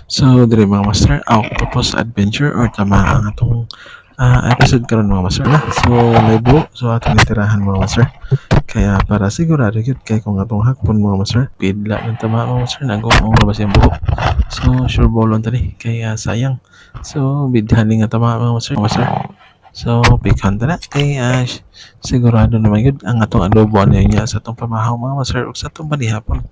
So, diri mga master, Octopus Adventure or tama ang atong episode karon mga master na. So, may buo. So, atong itirahan mga master. Kaya para sigurado yun kay kung atong hakpon mga master, pidla ng tama mga master, nag-uong labas yung buo. So, sure bolon tani. Kaya sayang. So, bidhani nga tama mga master. Mga master. So, pikhan na. Kaya sigurado naman yun ang atong adobo niya sa atong pamahaw mga master o sa atong banihapon.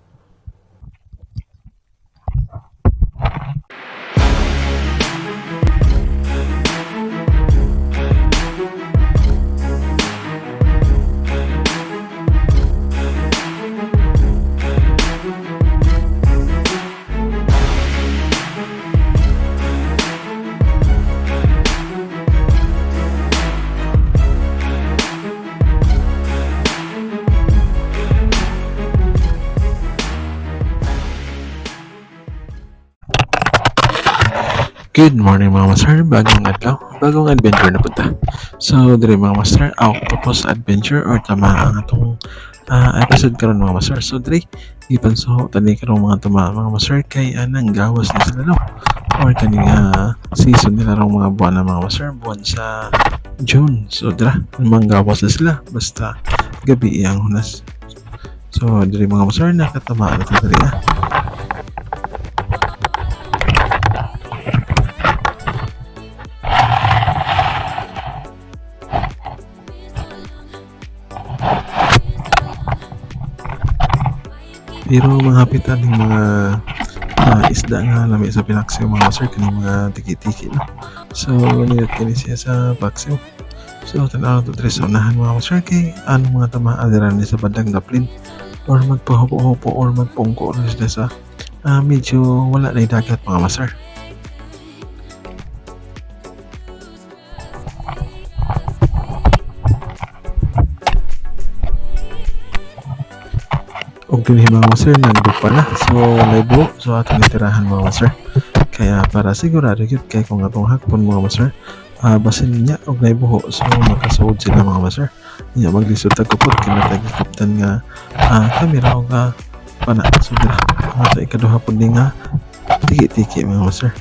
Good morning mga master, bagong adlaw, bagong adventure na punta. So, diri mga master, Octopus Adventure or tama ang atong episode karon mga master. So, diri ipansuho tani karong mga tama mga master kay anang gawas na sila no. Or kaning season nila rong mga buwan na mga master, buwan sa June. So, dira namang gawas na sila basta gabi ang hunas. So, diri mga master nakatama na ito diri Pero mga hapitan ng mga isda nga lami sa pinaksiw mga master kaning mga tiki-tiki no. So nilot kini siya sa paksiw. So tanaw to diri sa unahan mga master kay ano mga tamaan dira ni sa bandang daplin or magpahupo-hupo or magpungko na sila sa medyo wala na dagat mga master. Og dinhi mga master nagdupa na. So may buo. So atong itirahan mga master. Kaya para sigurado yun kay kung atong hakpon mga master, basin niya og may buho so makasuod sila mga master. Niya maglisod tagkupot kinatag kaptan nga kamera og pana so dira ang ato ikaduha pud ni nga tiki-tiki mga master.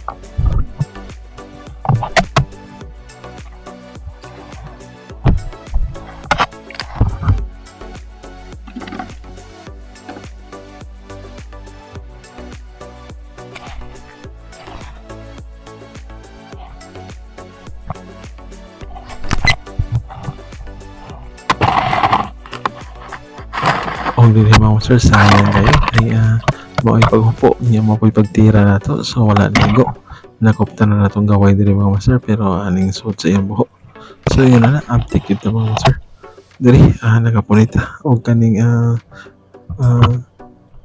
Og dinhi mga master sayang kayo kay mao paghupo niya mo pagtira nato so wala nigo nakuptan na natong gaway diri mga master pero aning suot sa iyang buho. So yun na update yun mga master. Diri nagapunita og kaning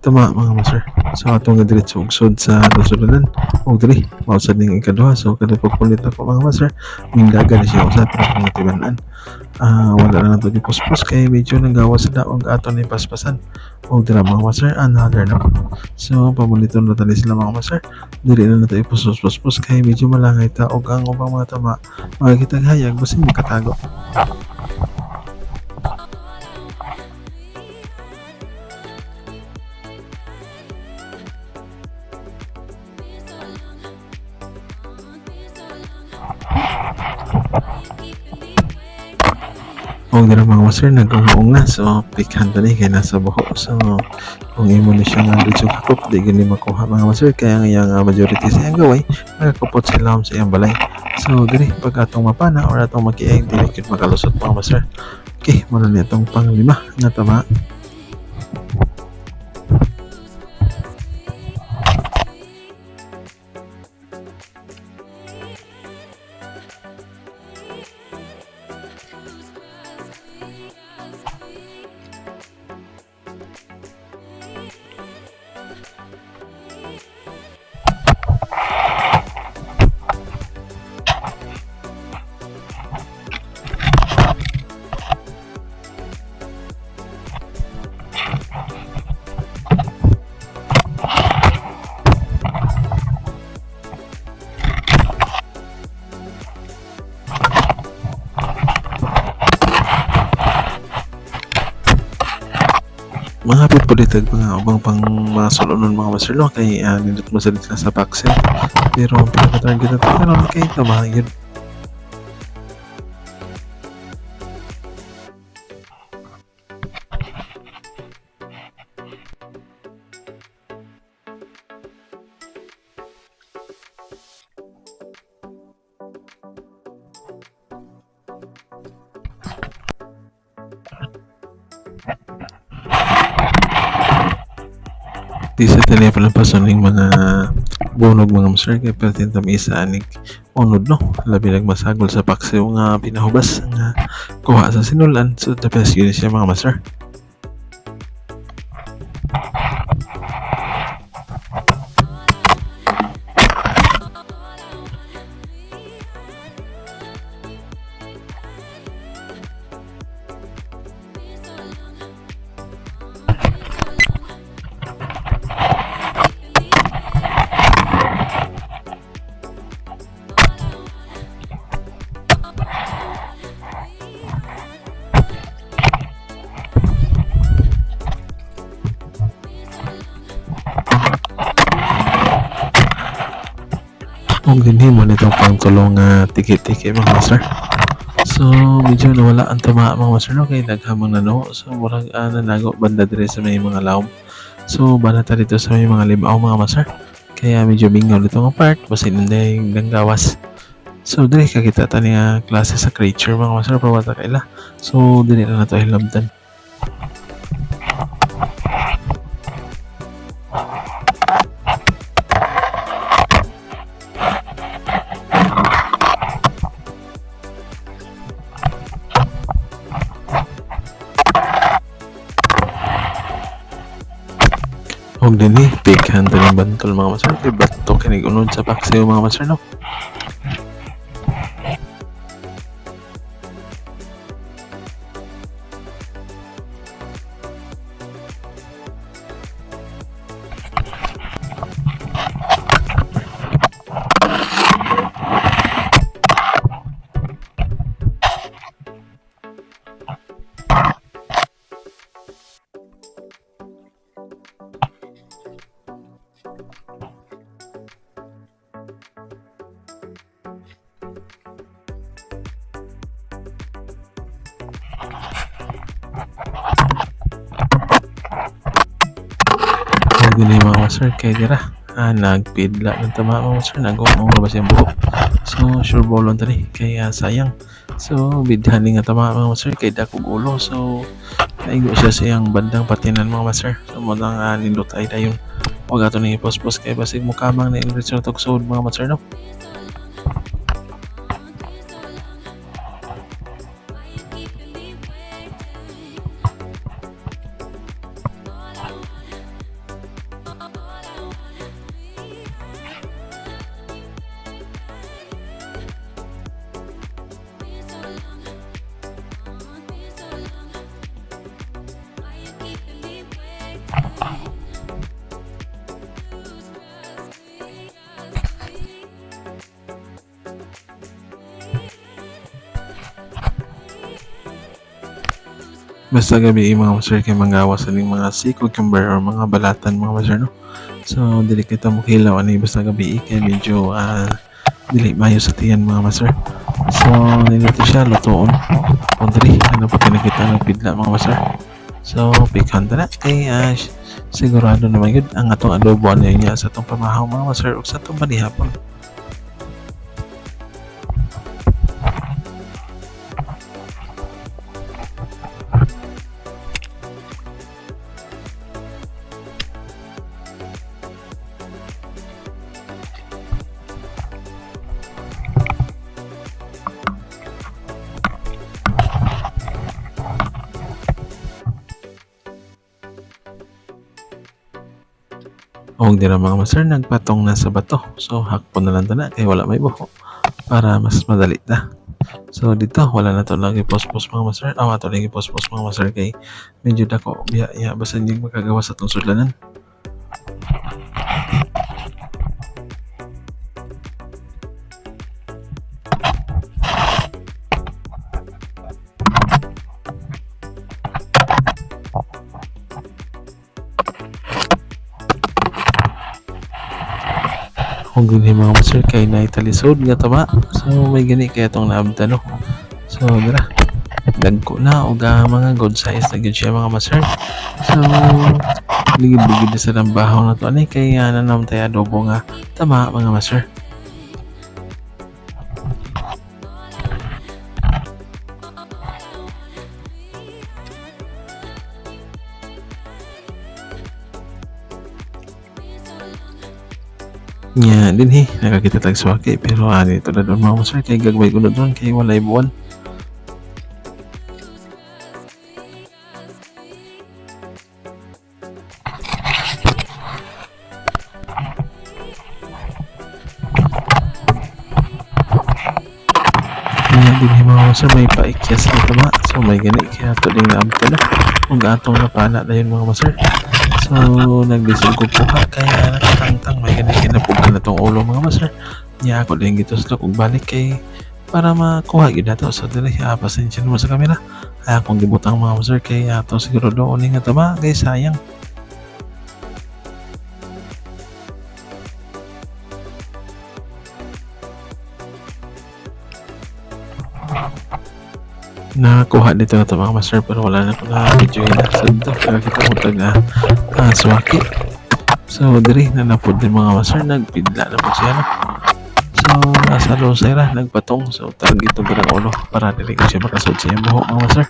tama mga master. So atong diretso og sud sa sudanan og diri mausad ning ikaduha so kada pagpulit ako mga master ning dagan siya usa para mga tibanan. Wala na nato di puspos kay medyo nagawa sa daog aton ni paspasan og dira mga master another na. So pamuliton na tani sila mga master diri na nato ipuspos kay medyo malangay ta og ang ubang mga tama makikita hayag basin makatago. Og dira mga master nag-uong na so pikhan tani kay nasa buho so kung imo ni siya nga dito kakop di gani makuha mga master kaya nga yung majority sa iyang gaway nagakupot sila sa iyang balay. So diri pag atong mapana or atong makiay dili kit makalusot mga master. Okay mo na nitong panglima nga tama. mga hapit po dito mga ubang pang mga sulunon mga master no kay nindot mo sa dito sa Paxel pero ang pinaka-target natin karon kay tamahan yun. Di sa telepono pa ng mga bunog mga master kay pwede isa anig unod no labi nagmasagol sa Paxel nga pinahubas nga kuha sa sinulan so the best yun siya mga master. Kung dinhi mo nitong pangtulong tiki-tiki mga master. So medyo nawala ang tama mga master no kay naghamang nano so murag nanago banda dire sa may mga lawom. So banata dito sa may mga limaw mga master. Kaya medyo bingaw dito nga part basin hindi ganggawas. So dire kakita ta ni klase sa creature mga master pawata kaila. So dire na nato hilabdan. Og dinhi pikhan ta ng bantol mga master kay bato kinig unod sa Paxel mga master no. Dili mga master kay dira nagpidla ng tama mga master nag-uong labas yung buhok so sure bolon tani kaya sayang so bidhan nga tama mga master kay dakog ulo so naigo siya sa iyang bandang patinan mga master so mo nang nindot ay dayon wag ato ni pospos kay basig mo kamang na enrich na tugsod mga master no. Basta gabi mga master kay manggawas sa mga sea cucumber or mga balatan mga master no. So dili kita mo kilaw ani basta gabi kay medyo dili mayo sa tiyan mga master. So nilito siya lutoon. Kundri ano pa kinakita ng pidla mga master. So pikhan ta na kay sigurado naman yun ang atong adobo niya sa atong pamahaw mga master ug sa atong banihapon. Og dira mga master nagpatong na sa bato. So hakpon na lang tana kay wala may buho para mas madali ta. So dito wala na to lagi pospos mga master. Ato lagi pospos mga master kay medyo dako biya basta hindi makagawa sa tong sudlanan. Kung gini mga master kay naitalisod nga tama. So may gani kaya itong naabdan no. So dira. Dagko na o mga good size na good siya mga master. So ligid-ligid na sa lambahaw na to. Ani kaya nanam tayo adobo nga tama mga master. Nya dinhi nakakita tag swaki pero ani to na doon mga master kay gagmay ko na doon kay walay buwan. Nya dinhi mga master may paikyas na tama. So may gani kaya to ding naabto na. Ug atong napana dayon mga master. So nagdisig ko puha kaya nakatangtang may gani kinapugkan na tong ulo mga master. Nya ako din gituslok ug balik kay para makuha gyud nato. So dili pasensya mo sa kamera. Ay akong gibutang mga master kay ato siguro doon nga tama kay sayang. Nakakuha dito na ito mga master pero wala na ko na video yun sa dito kaya kita mo taga swaki. So diri na napod din mga master nagpidla na po siya no? So nasa lusay ra nagpatong so target ito ng ulo para dili ko siya makasod sa iyang buhok mga master.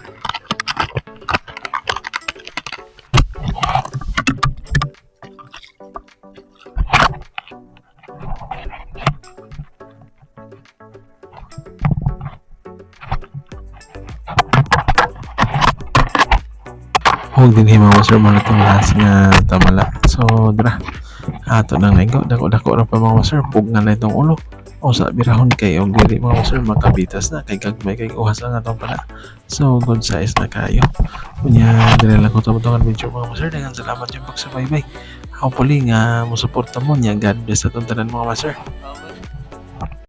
Huwag din mga master mga itong last nga tamala. So dira ato nang naigo dako-dako ra pa mga master pug nga na itong ulo o sa birahon kay og dili mga master makabitas na kay gagmay kay uhas lang atong pala. So good size na kayo. Kunya dili lang ko tumutong adventure mga master. Daghang salamat yung pagsubaybay. Hopefully nga mo suporta mo nya God bless atong tanan mga master.